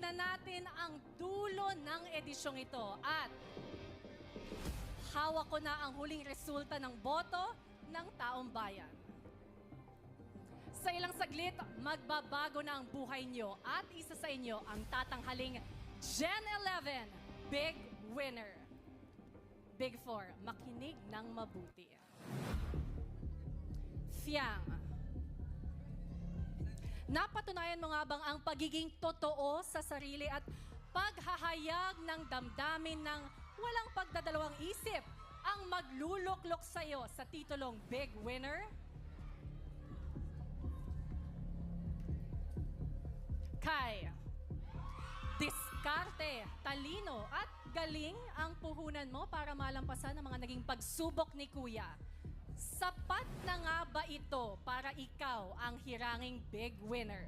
na natin ang dulo ng edisyong ito at hawak ko na ang huling resulta ng boto ng taong bayan. Sa ilang saglit, magbabago na ang buhay nyo at isa sa inyo ang tatanghaling Gen 11 Big Winner. Big 4, makinig ng mabuti. Fiang. Napatunayan mo nga bang ang pagiging totoo sa sarili at paghahayag ng damdamin ng walang pagdadalawang isip ang magluluklok sa'yo sa titulong Big Winner? Kai. Diskarte, talino at galing ang puhunan mo para malampasan ang mga naging pagsubok ni Kuya. Sapat na nga ba ito para ikaw ang hiranging Big Winner?